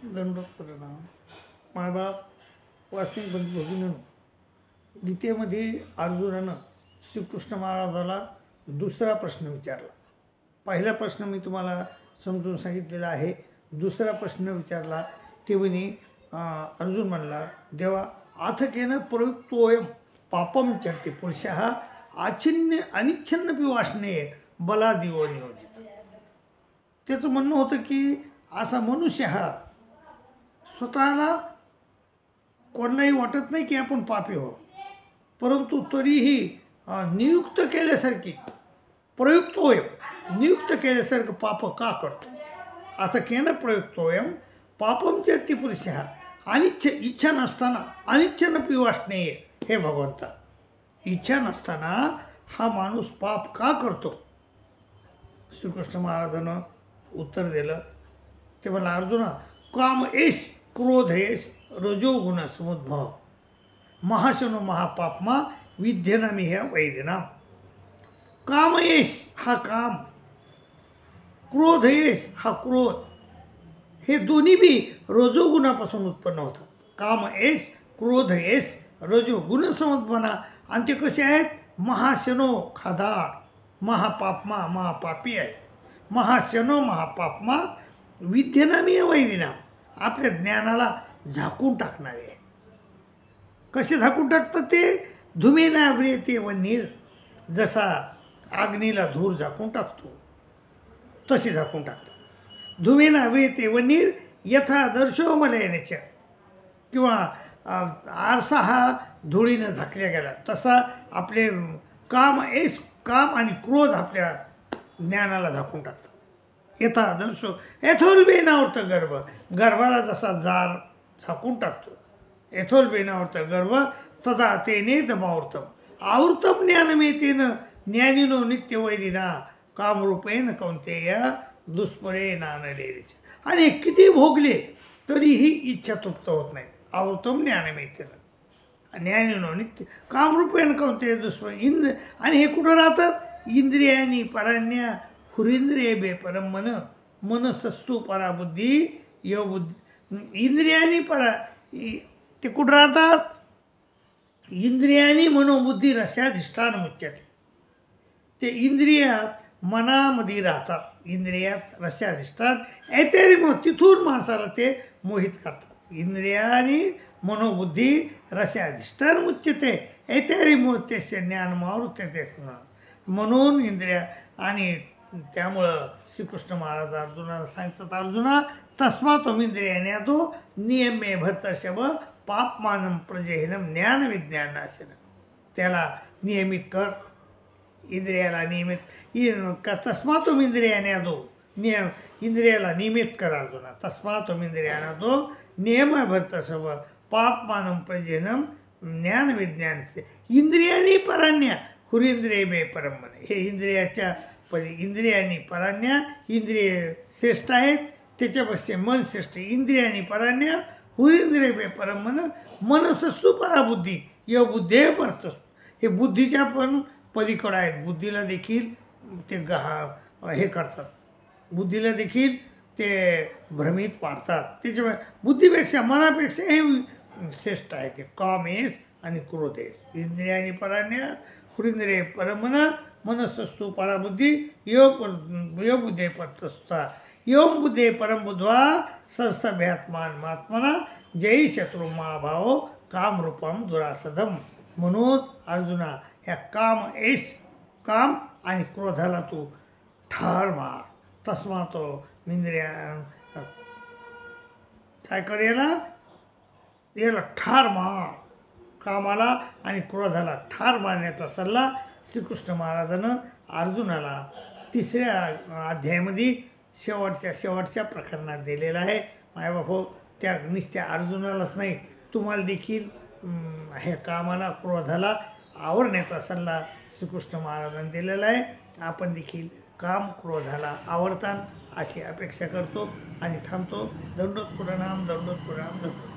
दंडवत परिणाम मायबाप वास्तविक बंधू भगिनींनो, गीतेमध्ये अर्जुनानं श्रीकृष्ण महाराजाला दुसरा प्रश्न विचारला. पहिला प्रश्न मी तुम्हाला समजून सांगितलेला आहे. दुसरा प्रश्न विचारला तेव्हा अर्जुन म्हणला, देवा अथकेन प्रयुक्तोयम पापम चरते पुरुषः आचिन्य अनिच्छन्नपि वासने बलादिव नियोजित. त्याचं म्हणणं होतं की असा मनुष्य हा स्वतःला कोणालाही वाटत नाही की आपण पापी हो, परंतु तरीही नियुक्त केल्यासारखी प्रयुक्तोयम नियुक्त केल्यासारखं पाप का करतो. आता केनं प्रयुक्तोयम पापम चरती पुरुषः इच्छा नसताना अनिच्छन्नपि वासने. हे भगवंता, इच्छा नसताना हा माणूस पाप का करतो. श्रीकृष्ण महाराजानं उत्तर दिलं. ते म्हणला, अर्जुना काम एष क्रोध एष रजोगुण समुद्भव महाशनो महापापमा विद्येनामी ह्या वैरिनाम. काम एष हा काम, क्रोध एष हा क्रोध, हे दोन्ही बी रजोगुणापासून उत्पन्न होतात. काम एष क्रोध एष रजोगुण समुद्भवना. आणि ते कसे आहेत. महाशनो खादार, महापापमा महापापी आहे. महाशनो महापापमा विद्येनामी वैरिनाम, आपल्या ज्ञानाला झाकून टाकणारे आहे. कसे झाकून टाकतात ते. धुमेना व्रियते वन्नीर, जसा अग्नीला धूर झाकून टाकतो तसे झाकून टाकतात. धुमेना व्रियते वन्नीर यथा दर्शो मलयनेच्या, किंवा आरसा हा धुळीनं झाकल्या गेला तसा आपले काम एस काम आणि क्रोध आपल्या ज्ञानाला झाकून टाकतात. यथा दर्शो एथोल बेनावृत गर्भ, गर्भाला जसा जार झाकून टाकतो. एथोल बेनावृत गर्भ तदा तेने दमावृतम आवृतम ज्ञानमेतेन ज्ञानिनो नित्यवैरिना कामरूपेन कौंतेय दुष्परे नानलेचे. आणि किती भोगले तरीही इच्छा तृप्त होत नाही. आवृतम ज्ञानमेतेन ज्ञानिनो नित्य कामरूपेन कौंतेय दुष्परे. आणि हे कुठं राहतात. इंद्रियानी परान्या हुरिंद्रिय बेपरम मन मनसस्तु पराबुद्धी यो बुद्धी. इंद्रियानी परा ते कुठं राहतात. इंद्रियानी मनोबुद्धी रस्याधिष्ठान मुच्यते. ते इंद्रियात मनामध्ये राहतात. इंद्रियात रस्याधिष्ठान ऐतेरी मग तिथून माणसाला ते मोहित करतात. इंद्रियानी मनोबुद्धी रस्याधिष्ठान मुच्यते ऐतेरी मोह तेस्य ज्ञान मावृत्ते. म्हणून इंद्रिया. आणि त्यामुळं श्रीकृष्ण महाराज अर्जुनाला सांगतात, अर्जुना तस्मात् इंद्रियाण्यादो नियमे भर्तर्षभ पापमानम प्रजेहनम ज्ञान विज्ञानाशन. त्याला नियमित कर. इंद्रियाला नियमित तस्मात् इंद्रियाण्यादो नियम इंद्रियाला नियमित कर अर्जुना. तस्मात् इंद्रियाण्यादो नियम भर्तर्षभ पापमानम प्रजेहनम ज्ञान विज्ञान. इंद्रियानी परान्या हुरिंद्रिय बे परम मन. हे इंद्रियाच्या इंद्रियानी परान्या, इंद्रिय श्रेष्ठ आहेत त्याच्यापेक्षा मन श्रेष्ठ. इंद्रियानी परान्या हुरिंद्रिय बे परम मन मनसस्तु पराबुद्धी या बुद्धे परतस. हे बुद्धीच्या पण पलीकडे आहेत. बुद्धीला देखील ते हे करतात. बुद्धीला देखील ते भ्रमित पाडतात. त्याच्यामुळे बुद्धीपेक्षा मनापेक्षा हे श्रेष्ठ आहे. ते कामेस आणि क्रोधेस. इंद्रियानी परान्या हुरिंद्रिय परमन मनसस्तु पराबुद्धी यो बुद्धे परतस्ता योम बुद्धे परम बुद्ध्वा संस्थभ्यात्मान महात्मना जयी शत्रु महाभाव कामरूपम दुरासदम. म्हणून अर्जुना ह्या काम एस काम आणि क्रोधाला तू ठार मार. तस्मा तो इंद्रिया काय कर, याला ठार मार. कामाला आणि क्रोधाला ठार मारण्याचा सल्ला श्रीकृष्ण महाराजानं अर्जुनाला 3ऱ्या अध्यायामध्ये शेवटच्या प्रकरणात दिलेला आहे. मायबापो, त्या निस्त्या अर्जुनालाच नाही, तुम्हाला देखील हे कामाला क्रोधाला आवरण्याचा सल्ला श्रीकृष्ण महाराजांनी दिलेला आहे. आपण देखील काम क्रोधाला आवरतान अशी अपेक्षा करतो आणि थांबतो. दंडोत प्रणाम, दंडोत प्रणाम, दंडोत.